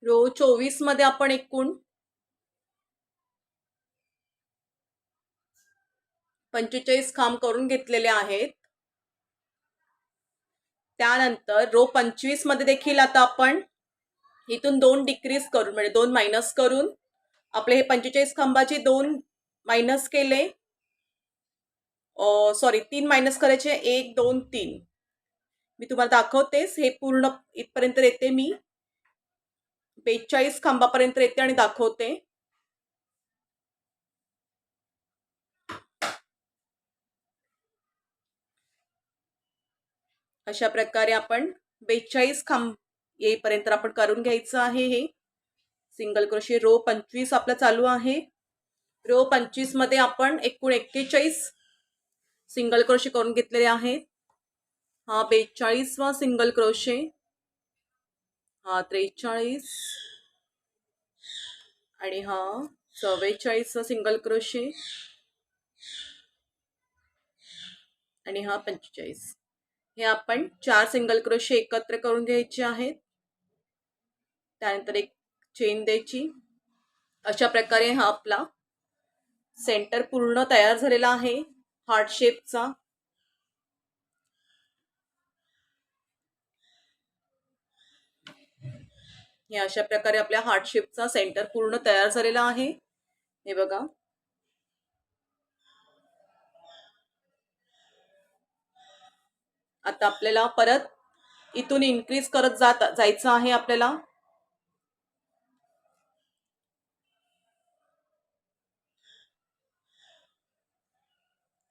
Row 24 मध्ये आपण एकूण 45 खांब करून घेतलेले आहेत. त्यानंतर रो 25 मध्ये देखील आता आपण इथून 2 डिक्रीज करून म्हणजे 2 मायनस करून आपले हे 45 खांबाचे 2 मायनस केले, सॉरी 3 मायनस करायचे, 1 2 3. मी तुम्हाला दाखवतेच, हे पूर्ण इथपर्यंत येते, मी 42 खांबापर्यंत येते आणि दाखवते. अशा प्रकारे आपण 42 खांब येईपर्यंत आपण करून घ्यायचं आहे. हे सिंगल क्रोशे रो 25 आपला चालू आहे. रो 25 मध्ये आपण एकूण 41 सिंगल क्रोशे करून घेतलेले आहेत. हा 42वा सिंगल क्रोशे, हा 43 आणि हा 44वा सिंगल क्रोशे आणि हा 45. हे आपण 4 सिंगल क्रोशे एकत्र करून घ्यायचे आहेत. त्यानंतर एक चेन द्यायची. अशा प्रकारे हा आपला सेंटर पूर्ण तयार झालेला आहे हार्ट शेपचा. हे अशा प्रकारे आपल्या हार्ट शेपचा सेंटर पूर्ण तयार झालेला आहे. हे बघा, आता आपल्याला परत इथून इन्क्रीज करत जायचं आहे. आपल्याला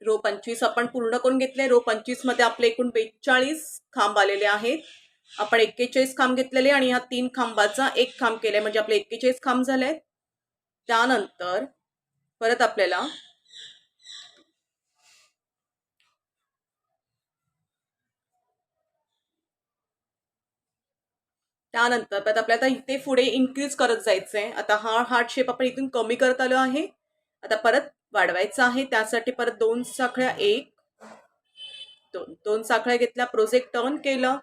रो 25 आपण पूर्ण करून घेतले. रो 25 मध्ये आपले एकूण 42 खांब आलेले आहेत. आपण 41 खांब घेतलेले आणि ह्या 3 खांबाचा 1 खांब केलाय, म्हणजे आपले 41 खांब झालेत. त्यानंतर परत आपल्याला परत आपल्याला इथे पुढे इन्क्रीज करत जायचंय. आता हा हार्ट शेप आपण इथून कमी करत आलो आहे, आता परत वाढवायचा आहे. त्यासाठी परत 2 साखळ्या, 1 2 साखळ्या घेतल्या, प्रोजेक्ट टर्न केलं.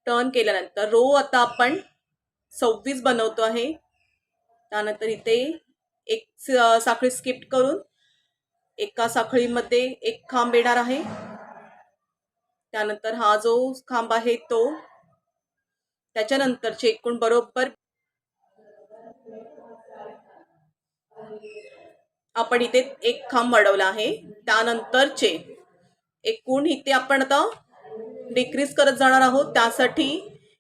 टर्न केल्यानंतर रो आता आपण 26 बनवतो आहे. त्यानंतर इथे एक साखळी स्किप करून एका साखळीमध्ये एक खांब येणार आहे. त्यानंतर हा जो खांब आहे तो, त्याच्यानंतरचे एकूण बरोबर आपण इथे एक खांब वाढवला आहे. त्यानंतरचे एकूण इथे आपण आता डिक्रीज करत जाणार आहोत. त्यासाठी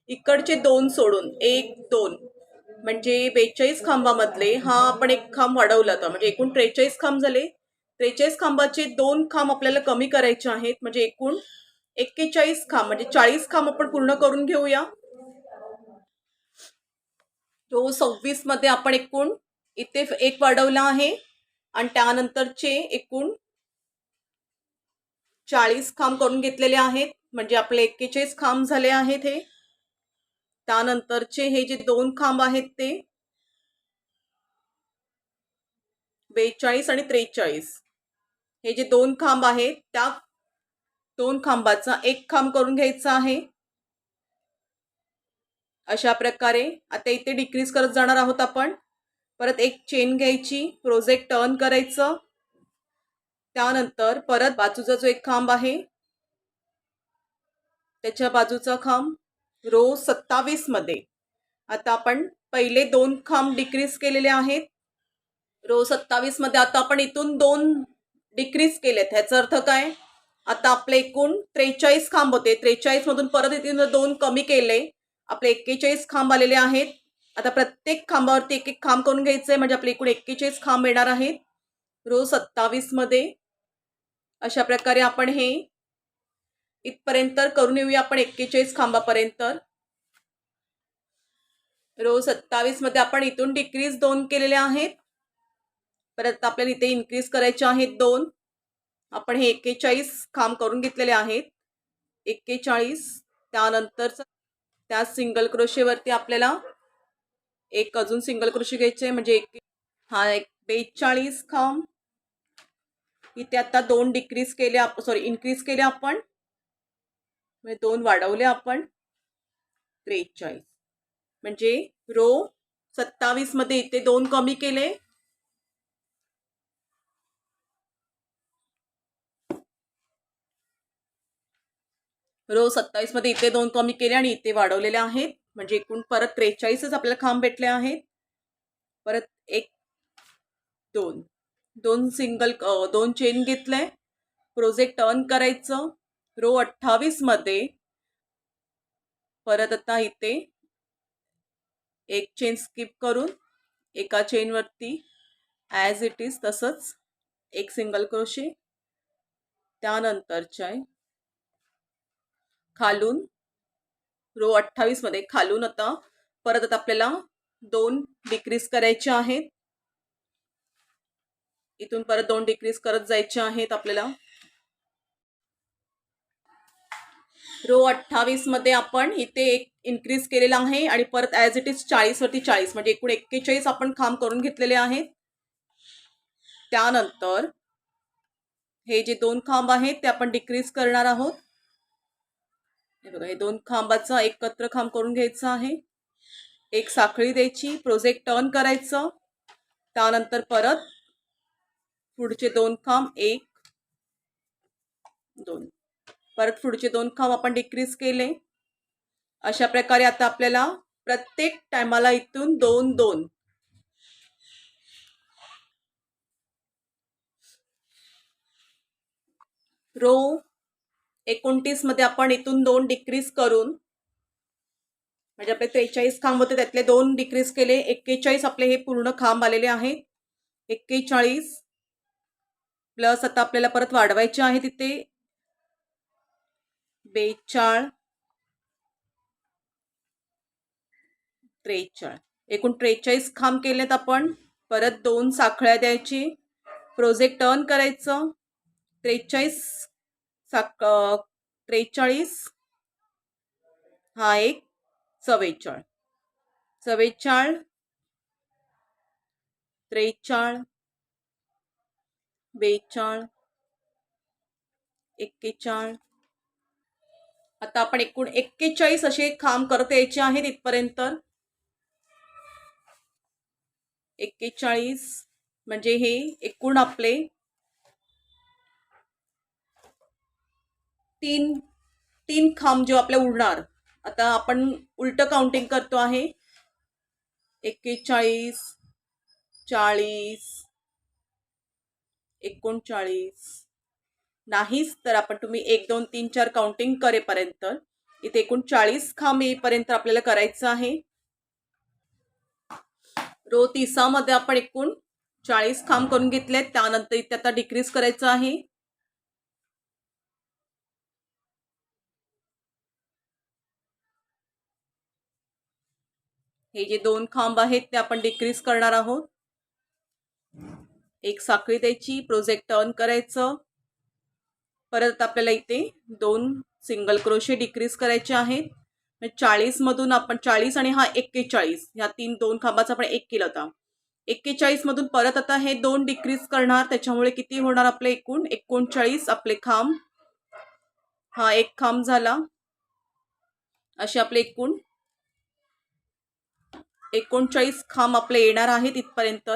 इकडचे 2 सोडून 1 2 म्हणजे 42 खांबामधले हा आपण एक खांब वाढवला होता, म्हणजे एकूण 43 खांब झाले. 43 खांबाचे 2 खांब आपल्याला कमी करायचे आहेत, म्हणजे एकूण 41 खांब, म्हणजे 40 खांब आपण पूर्ण करून घेऊया. रो 26 मध्ये आपण एकूण इथे एक वाढवला आहे आणि त्यानंतरचे एकूण 40 खांब करून घेतलेले आहेत, म्हणजे आपले 41 खांब झाले आहेत. हे त्यानंतरचे हे जे 2 खांब आहेत ते 42 आणि 43, हे जे 2 खांब आहेत त्या 2 खांबाचा 1 खांब करून घ्यायचा आहे. अशा प्रकारे आता इथे डिक्रीज करत जाणार आहोत आपण. परत एक चेन घ्यायची, प्रोजेक्ट टर्न करायचं. त्यानंतर परत बाजूचा जो एक खांब आहे त्याच्या बाजूचा खांब रो 27 मध्ये आता आपण पहिले 2 खांब डिक्रीज केलेले आहेत. रो 27 मध्ये आता आपण इथून 2 डिक्रीज केलेत. ह्याचा अर्थ काय, आता आपले एकूण 43 खांब होते, 43 मधून परत इथून 2 कमी केले, आपले 41 खांब आलेले आहेत. आता प्रत्येक खांबावरती एक एक खांब करून घ्यायचंय, म्हणजे आपले एकूण 41 खांब येणार आहेत रो 27 मध्ये. अशा प्रकारे आपण हे इथपर्यंत करून येऊया आपण 41 खांबापर्यंत. रो 27 मध्ये आपण इथून डिक्रीज 2 केलेले आहेत. परत आपल्याला इथे इन्क्रीज करायचे आहेत 2. आपण हे 41 खांब करून घेतलेले आहेत, 41. त्यानंतर त्या सिंगल क्रोशेवरती आपल्याला एक अजून सिंगल क्रोशे घ्यायचे, म्हणजे हा एक 42 खांब. इथे आता 2 डिक्रीज केले, सॉरी इन्क्रीज केले आपण, म्हणजे 2 वाढवले आपण, 43. म्हणजे रो 27 मध्ये इथे 2 कमी केले, रो 27 मध्ये इथे 2 कमी केले आणि इथे वाढवलेले आहेत, म्हणजे एकूण परत 43च आपल्याला खांब भेटले आहेत. परत 1 2 2 सिंगल 2 चेन घेतले, प्रोजेक्ट टर्न करायचं, रो 28 मध्ये परत आता इथे एक चेन स्किप करून एका चेनवरती ॲज इट इज तसंच एक सिंगल क्रोशे, त्यानंतरच्या खालून रो 28 मध्ये खालून आता परत आता आपल्याला 2 डिक्रीज करायचे आहेत. इथून परत 2 डिक्रीज करत जायचे आहेत आपल्याला. रो 28 मध्ये आपण इथे एक इन्क्रीज केलेला आहे आणि परत ॲज इट इज 40 वरती 40 म्हणजे एकूण 41 आपण खांब करून घेतलेले आहेत. त्यानंतर हे जे 2 खांब आहेत ते आपण डिक्रीज करणार आहोत. हे बघा, हे 2 खांबाचा एकत्र खांब करून घ्यायचा आहे, एक साखळी द्यायची, प्रोजेक्ट टर्न करायचं, त्यानंतर परत पुढचे 2 खांब 1 2 परत पुढचे 2 खांब आपण डिक्रीज केले. अशा प्रकारे आता आपल्याला प्रत्येक टायमाला इथून 2 2 रो 29 मध्ये आपण इथून 2 डिक्रीज करून, म्हणजे आपले 43 खांब होते त्यातले 2 डिक्रीज केले, 41 आपले हे पूर्ण खांब आलेले आहेत. 41 प्लस आता आपल्याला परत वाढवायचे आहे तिथे 42 43, एकूण 43 खांब केलेत आपण. परत 2 साखळ्या द्यायची, प्रोजेक्ट टर्न करायचं, 43 43 हा एक 44 44 43 42 41. आता आपण एकूण 41 असे खांब करत यायचे आहेत इथपर्यंत. 41 म्हणजे हे एकूण आपले 3 खांब जे आपले उरणार. आता आपण उलट काउंटिंग करतो आहे, 41 40 39. नाहीच तर आपण तुम्ही 1 2 3 4 काउंटिंग करेपर्यंत इथे एकूण 40 खांब येईपर्यंत आपल्याला करायचं आहे. रो 30 मध्ये आपण एकूण 40 खांब करून घेतलेत, त्यानंतर इथे आता डिक्रीज करायचं आहे. हे जे 2 खांब आहेत ते आपण डिक्रीज करणार आहोत. एक साखळी द्यायची, प्रोजेक्ट टर्न करायचं, परत आपल्याला इथे 2 सिंगल क्रोशे डिक्रीज करायचे आहेत. 40 मधून आपण 40 आणि हा 41 ह्या 2 खांबाचा आपण 1 केला होता. 41 मधून परत आता हे 2 डिक्रीज करणार, त्याच्यामुळे किती होणार आपले एकूण 39 आपले खांब. हा एक खांब झाला. असे आपले एकूण 39 खांब आपले येणार आहेत इथपर्यंत.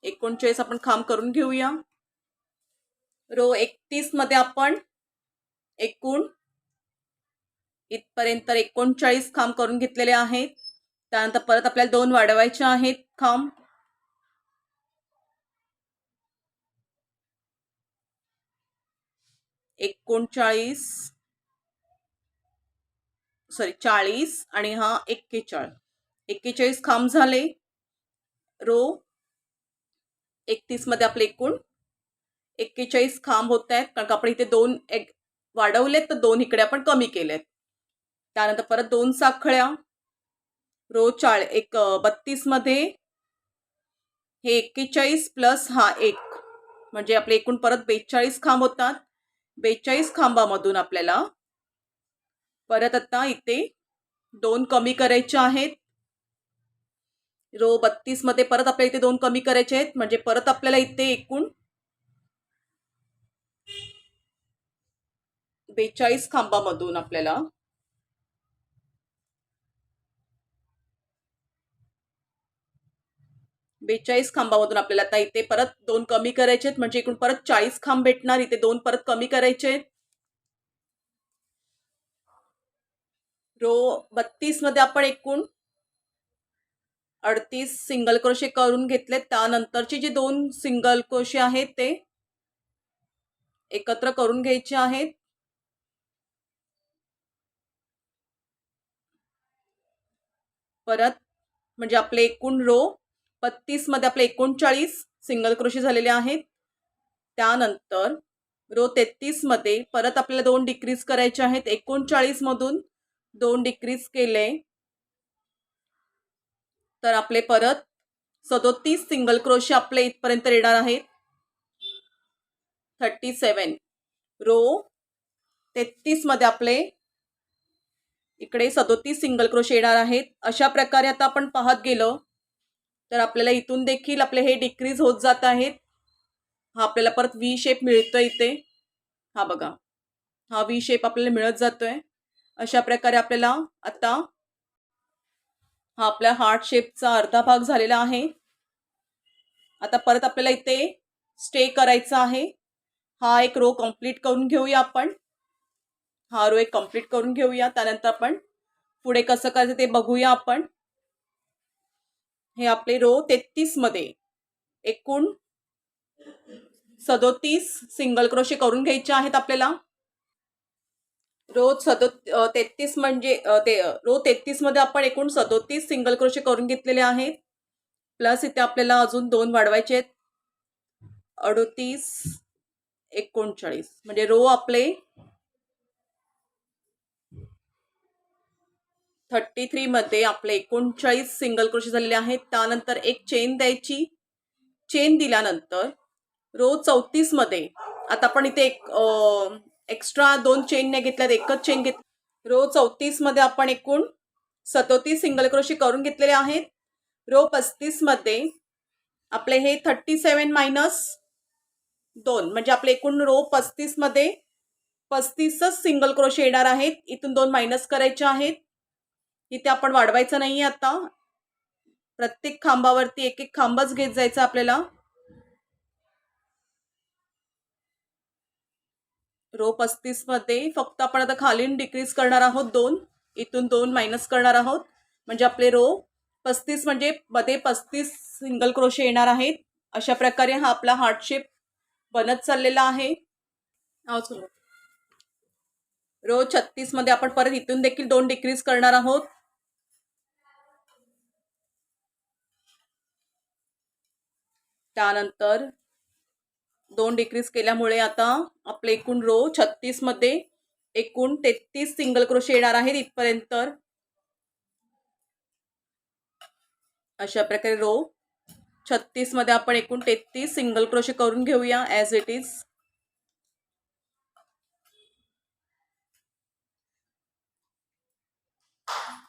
39 आपण खांब करून घेऊया. रो 31 मध्ये आपण एकूण इथपर्यंत 39 खांब करून घेतलेले आहेत. त्यानंतर परत आपल्याला 2 वाढवायचे आहेत खांब. एकोणचाळीस 40 आणि हा 41 खांब झाले. रो 31 मध्ये आपले एकूण 41 खांब होत आहेत, कारण आपण इथे 2 वाढवलेत तर 2 इकडे आपण कमी केलेत. त्यानंतर परत 2 साखळ्या. रो 32 मध्ये हे 41 प्लस हा 1 म्हणजे आपले एकूण परत 42 खांब होतात. 42 खांबामधून आपल्याला परत आता इथे 2 कमी करायचे आहेत. रो 32 मध्ये परत आपल्याला इथे 2 कमी करायचे आहेत, म्हणजे परत आपल्याला इथे एकूण 42 खांबामधून आपल्याला 42 खांबामधून आपल्याला आता इथे परत 2 कमी करायचे आहेत, म्हणजे एकूण परत 40 खांब भेटणार. इथे 2 परत कमी करायचे आहेत. रो 32 मध्ये आपण एकूण 38 सिंगल क्रोशे करून घेतले. त्यानंतरचे जे 2 सिंगल क्रोशे आहेत ते एकत्र करून घ्यायचे आहेत. परत म्हणजे आपले एकूण रो 32 मध्ये आपले 39 सिंगल क्रोशे झालेले आहेत. त्यानंतर रो 33 मध्ये परत आपल्याला 2 डिक्रीज करायचे आहेत. 39 मधून 2 डिक्रीज केले तर आपले परत 37 सिंगल क्रोशे आपले इथपर्यंत येणार आहेत. 37 रो 33 मध्ये आपले इकडे 37 सिंगल क्रोशे येणार आहेत. अशा प्रकारे आता आपण पाहत गेलो तर आपल्याला इथून देखील आपले हे डिक्रीज होत जात आहेत. हा आपल्याला परत व्ही शेप मिळतोय इथे. हा बघा, हा व्ही शेप आपल्याला मिळत जातोय. अशा प्रकारे आपल्याला आता हा आपल्या हार्ट शेपचा अर्धा भाग झालेला आहे. आता परत आपल्याला इथे स्टे करायचा आहे. हा एक रो कंप्लीट करून घेऊया आपण. हा रो एक कंप्लीट करून घेऊया. त्यानंतर आपण पुढे कसं करायचं ते बघूया आपण. हे आपले रो 33 मध्ये एकूण 37 सिंगल क्रोशे करून घ्यायचे आहेत आपल्याला. रो 33 म्हणजे रो 33 मध्ये आपण एकूण 37 सिंगल क्रोशे करून घेतलेले आहेत. प्लस इथे आपल्याला अजून 2 वाढवायचे आहेत. 38 39 म्हणजे रो आपले 33 मध्ये आपले 39 सिंगल क्रोशे झालेले आहेत. त्यानंतर एक चेन द्यायची. चेन दिल्यानंतर रो 34 मध्ये आता आपण इथे एक एक्स्ट्रा 2 चेन नाही घेतल्यात, एकच चेन घेत. रो 34 मध्ये आपण एकूण 37 सिंगल क्रोशे करून घेतलेले आहेत. रो 35 मध्ये आपले हे 37 मायनस 2 म्हणजे आपले एकूण रो 35 मध्ये 35च सिंगल क्रोशे येणार आहेत. इथून 2 मायनस करायचे आहेत. इथे आपण वाढवायचं नाहीये. आता प्रत्येक खांबावरती एक एक खांबच घेत जायचा आपल्याला. रो 35 मध्ये फक्त आपण आता खाली डिक्रीज करणार आहोत 2. इथून 2 मायनस करणार आहोत म्हणजे आपले रो 35 म्हणजे मध्ये 35 सिंगल क्रोशे येणार आहेत. अशा प्रकारे हा आपला हार्ट शेप बनत चाललेला आहे. रो 36 मध्ये आपण परत इथून देखील 2 डिक्रीज करणार आहोत. त्यानंतर 2 डिक्रीज केल्यामुळे आता आपले एकूण रो 36 मध्ये एकूण 33 सिंगल क्रोशे येणार आहेत इथपर्यंत. अशा प्रकारे रो 36 मध्ये आपण एकूण 33 सिंगल क्रोशे करून घेऊया ॲज इट इज.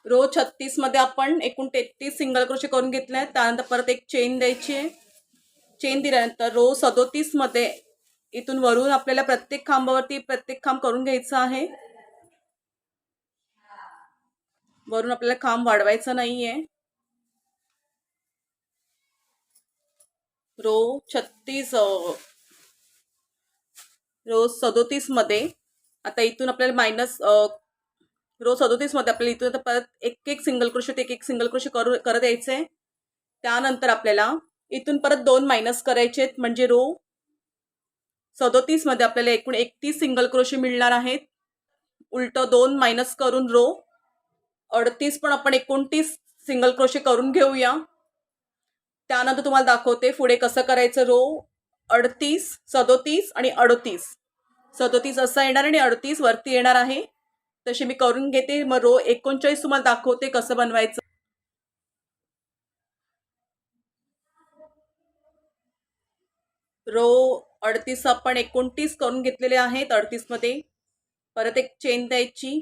रो 36 मध्ये आपण एकूण 33 सिंगल क्रोशे करून घेतले आहेत. त्यानंतर परत एक चेन द्यायची आहे. चेन दिल्यानंतर रो 37 मध्ये इथून वरून आपल्याला प्रत्येक खांबावरती प्रत्येक खांब करून घ्यायचा आहे. वरून आपल्याला खांब वाढवायचा नाहीये. रो 37 मध्ये आता इथून आपल्याला मायनस रो 37 मध्ये आपल्याला इथून आता परत एक एक सिंगल क्रोशे एक एक सिंगल क्रोशे करत यायचे. त्यानंतर आपल्याला इथून परत 2 मायनस करायचे आहेत म्हणजे रो 37 मध्ये आपल्याला एकूण 31 सिंगल क्रोशे मिळणार आहेत. उलट 2 मायनस करून रो 38 पण आपण 29 सिंगल क्रोशे करून घेऊया. त्यानंतर तुम्हाला दाखवते पुढे कसं करायचं. रो 38 37 आणि 38 37 असा येणार आणि 38 वरती येणार आहे. तसे मी करून घेते. मग रो 39 तुम्हाला दाखवते कसं बनवायचं. रो 38 आपण 29 करून घेतलेले आहेत. 38 मध्ये परत एक चेन द्यायची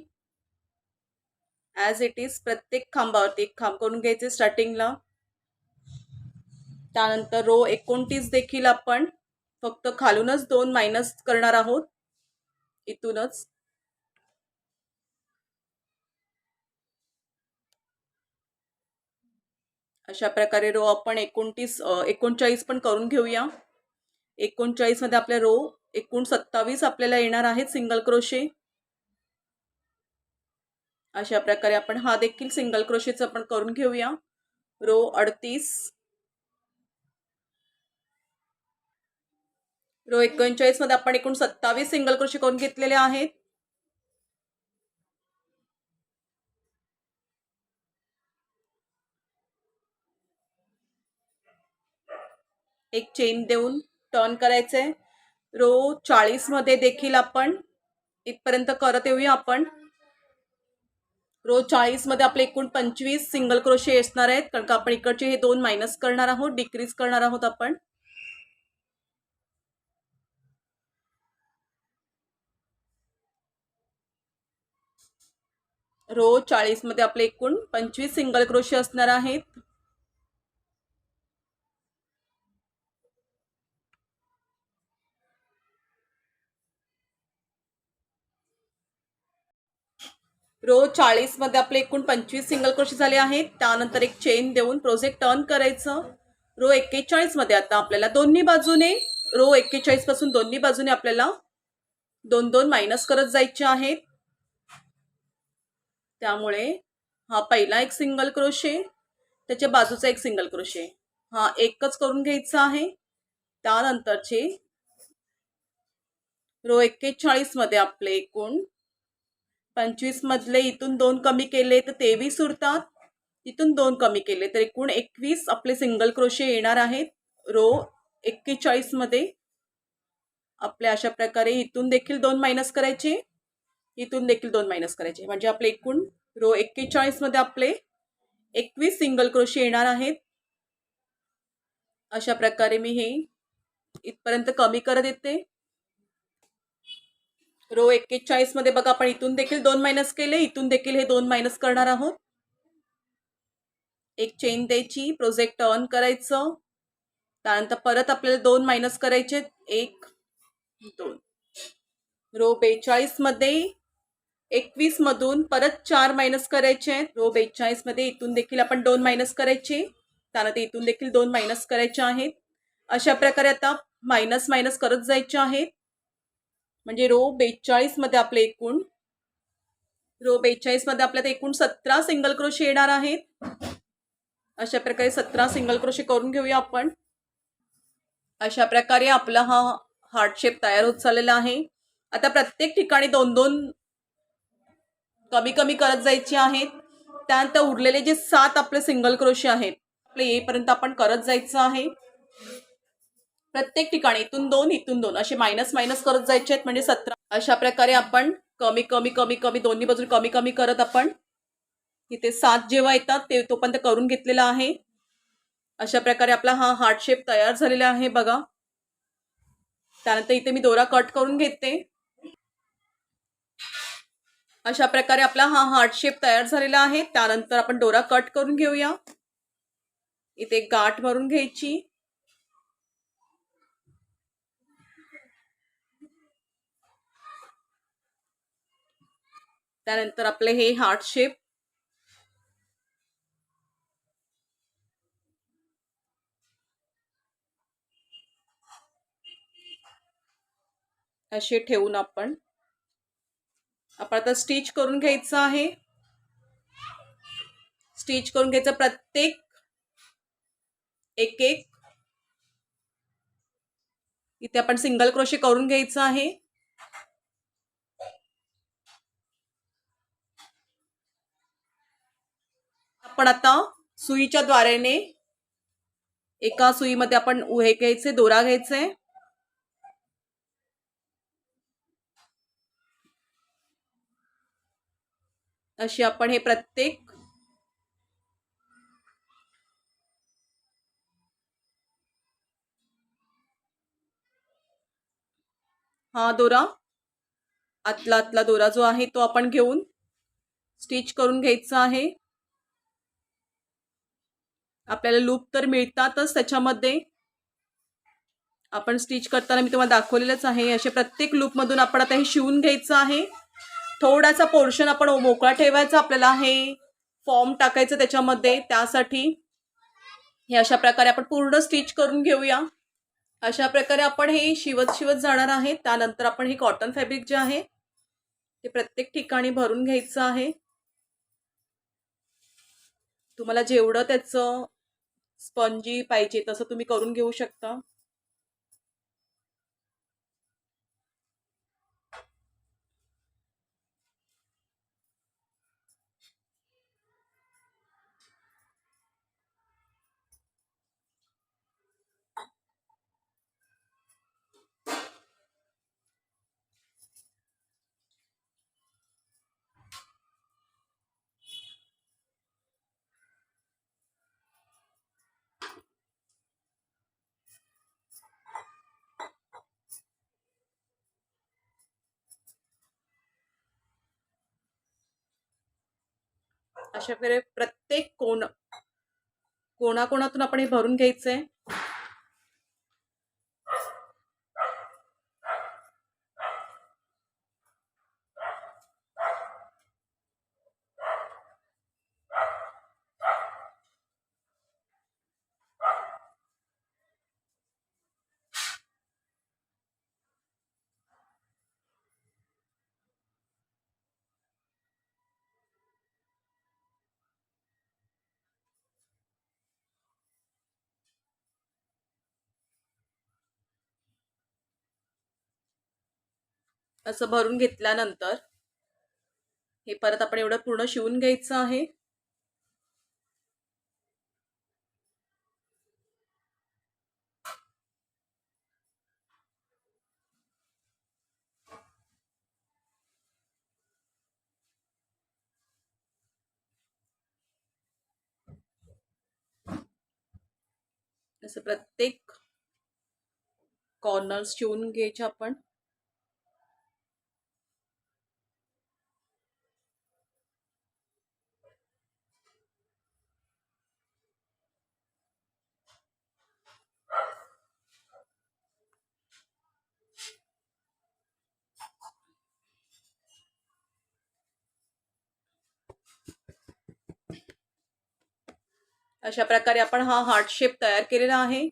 ॲज इट इज. प्रत्येक खांबावरती एक खांब करून घ्यायचे स्टार्टिंगला. त्यानंतर रो 29 देखील आपण फक्त खालूनच 2 मायनस करणार आहोत इथूनच. अशा प्रकारे रो आपण 39 पण करून घेऊया. 39 मध्ये आपल्या रो एकूण 27 आपल्याला येणार आहेत सिंगल क्रोशे. अशा प्रकारे आपण हा देखील सिंगल क्रोशेचा आपण करून घेऊया. रो 38, रो 39 मध्ये आपण एकूण 27 सिंगल क्रोशे करून घेतलेले आहेत. एक चेन देऊन टर्न करायचंय. रो 40 मध्ये देखील आपण इथपर्यंत करत येऊया. आपण रो 40 मध्ये आपले एकूण 25 सिंगल क्रोशे असणार आहेत, कारण का आपण इकडचे हे 2 मायनस करणार आहोत, डिक्रीज करणार आहोत आपण. रो 40 मध्ये आपले एकूण 25 सिंगल क्रोशे असणार आहेत. रो 40 मध्ये आपले एकूण 25 सिंगल क्रोशे झाले आहेत. त्यानंतर एक चेन देऊन प्रोजेक्ट टर्न करायचं. रो 41 मध्ये आता आपल्याला दोन्ही बाजूने रो 41 पासून दोन्ही बाजूने आपल्याला 2-2 मायनस करत जायचे आहेत. त्यामुळे हा पहिला एक सिंगल क्रोशे, त्याच्या बाजूचा एक सिंगल क्रोशे, हा एकच करून घ्यायचा आहे. त्यानंतरचे रो 41 मध्ये आपले एकूण 25 मधले इथून 2 कमी केले तर 23 उरतात. इथून 2 कमी केले तर एकूण 21 आपले सिंगल क्रोशे येणार आहेत. रो 41 मध्ये आपल्या अशा प्रकारे इथून देखील 2 मायनस करायचे, इथून देखील 2 मायनस करायचे, म्हणजे आपले एकूण रो 41 मध्ये आपले 21 सिंगल क्रोशे येणार आहेत. अशा प्रकारे मी हे इथपर्यंत कमी करत येते. रो 41 मध्ये बघा आपण इथून देखील 2 मायनस केले, इथून देखील हे 2 मायनस करणार आहोत. एक चेन द्यायची, प्रोजेक्ट टर्न करायचं. त्यानंतर परत आपल्याला 2 मायनस करायचे, 1 2. रो 42 मध्ये 21 मधून परत 4 मायनस करायचे आहेत. रो 42 मध्ये इथून देखील आपण 2 मायनस करायचे, त्यानंतर इथून देखील 2 मायनस करायचे आहेत. अशा प्रकारे आता मायनस मायनस करत जायचे आहेत. म्हणजे रो 42 मध्ये आपले एकूण रो 42 मध्ये आपल्याला एकूण 17 सिंगल क्रोशे येणार आहेत. अशा प्रकारे 17 सिंगल क्रोशे करून घेऊया आपण. अशा प्रकारे आपला हा हार्ट शेप तयार होत चाललेला आहे. आता प्रत्येक ठिकाणी 2-2 कमी कमी करत जायचे आहेत. त्यानंतर उरलेले जे 7 आपले सिंगल क्रोशे आहेत आपले येईपर्यंत आपण करत जायचं आहे. प्रत्येक ठिकाणी इथून 2 इथून 2 असे मायनस मायनस करत जायचे आहेत, म्हणजे 17. अशा प्रकारे आपण कमी कमी कमी कमी दोन्ही बाजूने कमी कमी करत आपण इथे 7 जेव्हा येतात ते तोपर्यंत करून घेतलेला आहे. अशा प्रकारे आपला हा हार्ट शेप तयार झालेला आहे बघा. त्यानंतर इथे मी दोरा कट करून घेते. अशा प्रकारे आपला हा हार्ट शेप तयार झालेला आहे. त्यानंतर आपण दोरा कट करून घेऊया. इथे गाठ मारून घ्यायची. त्यानंतर आपले हे हार्ट शेप असे ठेवून आपण आता स्टिच करून घ्यायचं आहे. स्टिच करून घ्यायचं प्रत्येक एक एक इथे आपण सिंगल क्रोशे करून घ्यायचं आहे. आपण आता सुईच्या द्वारेने एका सुईमध्ये आपण हे घ्यायचे, दोरा घ्यायचे. अशी आपण हे प्रत्येक हा दोरा आतला दोरा जो आहे तो आपण घेऊन स्टिच करून घ्यायचा आहे. आपल्याला लूप तर मिळतातच त्याच्यामध्ये, आपण स्टिच करताना मी तुम्हाला दाखवलेलंच आहे. असे प्रत्येक लूप मधून आपण आता हे शिवून घ्यायचं आहे. थोडासा पोर्शन आपण मोकळा ठेवायचा, आपल्याला हे फॉर्म टाकायचं त्याच्यामध्ये. त्यासाठी हे अशा प्रकारे आपण पूर्ण स्टिच करून घेऊया. अशा प्रकारे आपण हे शिवत शिवत जाणार आहे. त्यानंतर आपण हे कॉटन फॅब्रिक जे आहे ते प्रत्येक ठिकाणी भरून घ्यायचं आहे. तुम्हाला जेवढं त्याचं स्पंजी पाहिजे तसं तुम्ही करून घेऊ शकता. अशा प्रकारे प्रत्येक कोणाकोणातून आपण हे भरून घ्यायचंय. असं भरून घेतल्यानंतर हे परत आपण एवढं पूर्ण शिवून घ्यायचं आहे. असं प्रत्येक कॉर्नर्स शिवून घ्यायचे आपण. अशा प्रकारे आपण हा हार्ट शेप तयार केलेला आहे.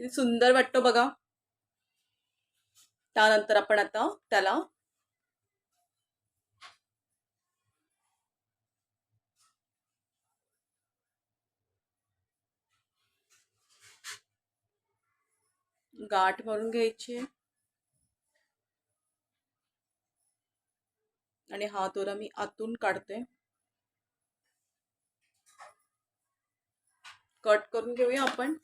किती सुंदर वाटतो बघा. त्यानंतर आपण आता त्याला गाठ मारून घ्यायची आणि हा दोरा मी आतून काढते. कट करून घेऊया आपण.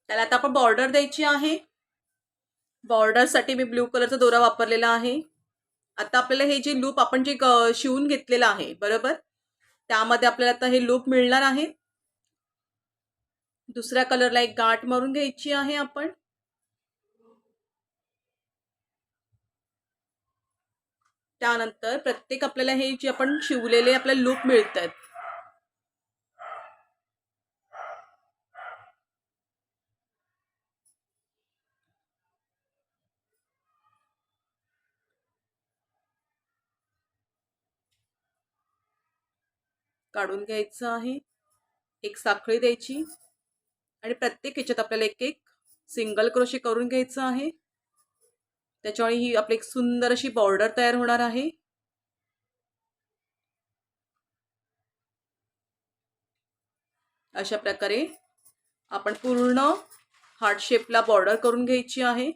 त्याला आता आपण बॉर्डर द्यायची आहे. बॉर्डरसाठी मी ब्ल्यू कलरचा दोरा वापरलेला आहे. आता आपल्याला हे जे लूप आपण जे शिवून घेतलेलं आहे बरोबर, त्यामध्ये आपल्याला आता हे लूप मिळणार आहे. दुसऱ्या कलरला एक गाठ मारून घ्यायची आहे आपण. त्यानंतर प्रत्येक आपल्याला हे जे आपण शिवलेले आपल्याला लूप मिळत आहेत काढून घ्यायचं आहे. एक साखळी द्यायची आणि प्रत्येक ह्याच्यात आपल्याला एक एक सिंगल क्रोशे करून घ्यायचं आहे. त्याच्यामुळे ही आपली एक सुंदर अशी बॉर्डर तयार होणार आहे. अशा प्रकारे आपण पूर्ण हार्ट शेपला बॉर्डर करून घ्यायची आहे.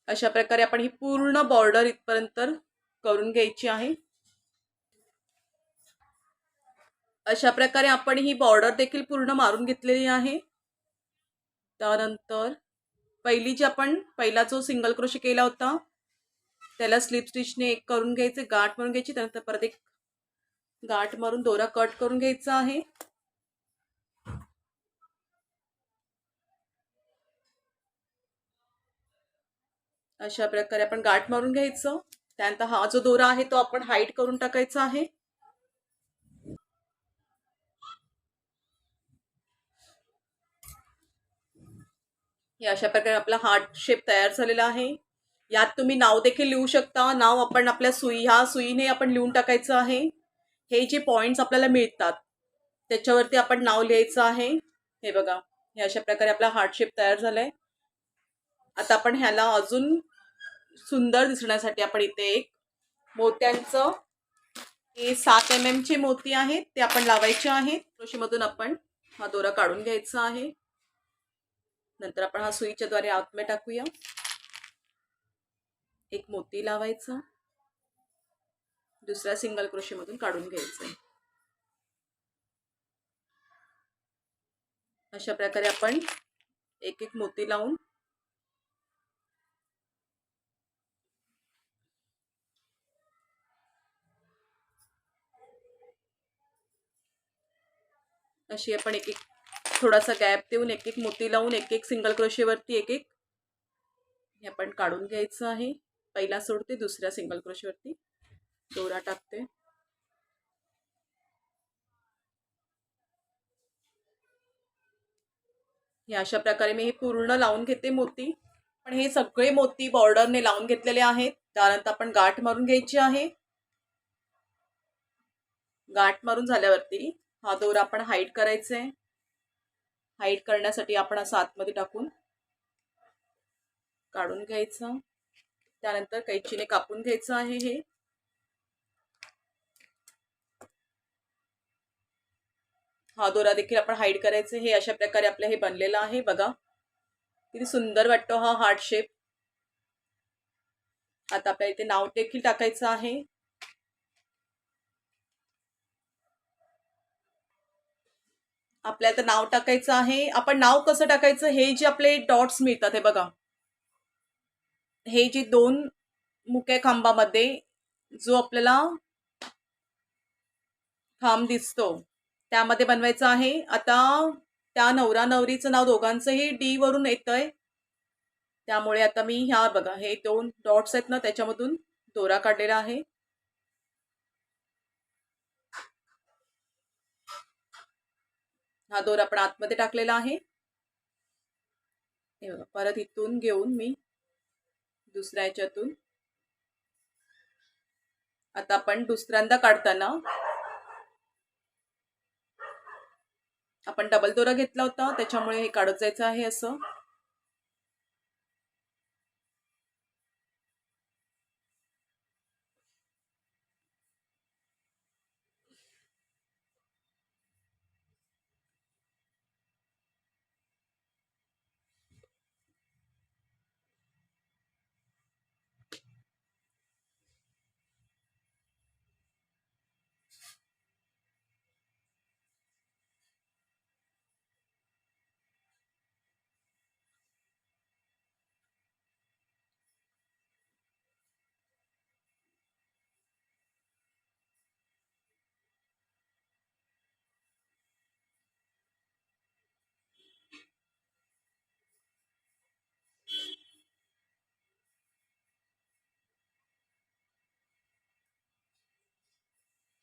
अशा प्रकारे आपण ही पूर्ण बॉर्डर इथपर्यंत करून घ्यायची आहे. अशा प्रकारे आपण ही बॉर्डर देखील पूर्ण मारून घेतलेली आहे. त्यानंतर पहिला जो सिंगल क्रोशे केला होता त्याला स्लिप स्टिचने एक करून घ्यायचे, गाठ मारून घ्यायची. त्यानंतर परत एक गाठ मारून दोरा कट करून घ्यायचा आहे. अशा प्रकारे आपण गाठ मारून घ्यायचं. त्यानंतर हा जो दोरा आहे तो आपण हाईट करून टाकायचा आहे. हे अशा प्रकारे आपला हार्ट शेप तयार झालेला आहे. यात तुम्ही नाव देखील लिहू शकता. नाव आपण आपल्या ह्या सुईने आपण लिहून टाकायचं आहे. हे जे पॉइंट्स आपल्याला मिळतात त्याच्यावरती आपण नाव लिहायचं आहे. हे बघा, हे अशा प्रकारे आपला हार्ट शेप तयार झालाय. आता आपण ह्याला अजून सुंदर दिसण्यासाठी आपण इथे एक मोत्यांचं हे 7 mm चे मोती आहेत ते आपण लावायचे आहेत. क्रोशेमधून आपण हा दोरा काढून घ्यायचा आहे. नंतर आपण हा सुईच्या द्वारे आतमध्ये टाकूया. एक मोती लावायचा, दुसऱ्या सिंगल क्रोशेमधून काढून घ्यायचं. अशा प्रकारे आपण एक एक मोती लावून अशी आपण एक एक थोडासा गॅप देऊन एक एक मोती लावून एक एक सिंगल क्रोशेवरती एक एक हे आपण काढून घ्यायचं आहे. पहिला सोडते, दुसऱ्या सिंगल क्रोशेवरती दोरा टाकते. हे अशा प्रकारे मी हे पूर्ण लावून घेते मोती. पण हे सगळे मोती बॉर्डरने लावून घेतलेले आहेत. त्यानंतर आपण गाठ मारून घ्यायची आहे. गाठ मारून झाल्यावरती हा दोरा आपण हाईट करायचे. हाईट करण्यासाठी आपण असं आतमध्ये टाकून काढून घ्यायचं. त्यानंतर कैचीने कापून घ्यायचं आहे. हे हा दोरा देखील आपण हाईड करायचे. हे अशा प्रकारे आपलं हे बनलेलं आहे. बघा किती सुंदर वाटतो हा हार्ट शेप. आता आपल्याला इथे नाव देखील टाकायचं आहे. आपल्याला नाव टाकायचं आहे. आपण नाव कसं टाकायचं, हे जे आपले डॉट्स मिळतात हे बघा, हे जे 2 मुक्या खांबामध्ये जो आपल्याला खांब दिसतो त्यामध्ये बनवायचं आहे. आता त्या नवरा नवरीचं नाव दोघांचंही डी वरून येतंय. त्यामुळे आता मी ह्या बघा हे 2 डॉट्स आहेत ना त्याच्यामधून दोरा काढलेला आहे. हा दोरा आपण आतमध्ये टाकलेला आहे. हे बघा, परत इथून घेऊन मी दुसऱ्या ह्याच्यातून आता आपण दुसऱ्यांदा काढताना आपण डबल दोरा घेतला होता त्याच्यामुळे हे काढत जायचं आहे असं.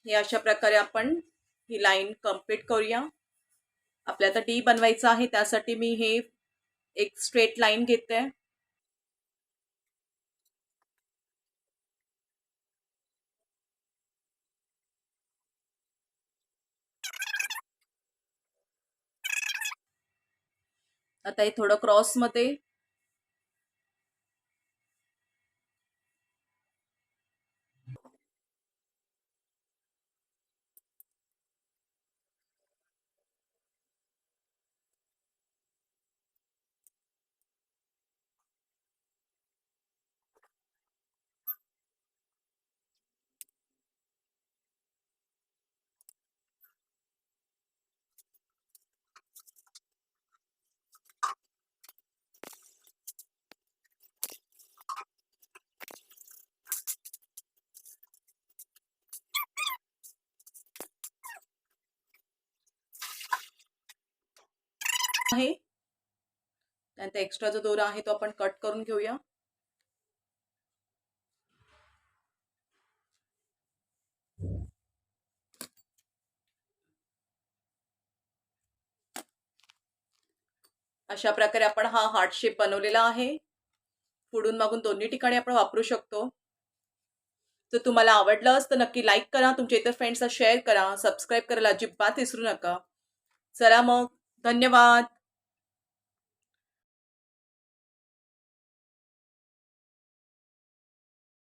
हे अशा प्रकारे आपण ही लाईन कंप्लीट करूया. आपल्याला डी बनवायचं आहे त्यासाठी मी हे एक स्ट्रेट लाईन घेते. आता हे थोडं क्रॉस मध्ये त्यानंतर एक्स्ट्रा जो दोरा आहे तो आपण कट करून घेऊया. अशा प्रकारे आपण हा हार्ट शेप बनवलेला आहे. पुढून मागून दोन्ही ठिकाणी आपण वापरू शकतो. जर तुम्हाला आवडलं तर नक्की लाईक करा, तुमच्या इतर फ्रेंड्सला शेअर करा, सबस्क्राईब करायला अजिबात विसरू नका. चला मग, धन्यवाद.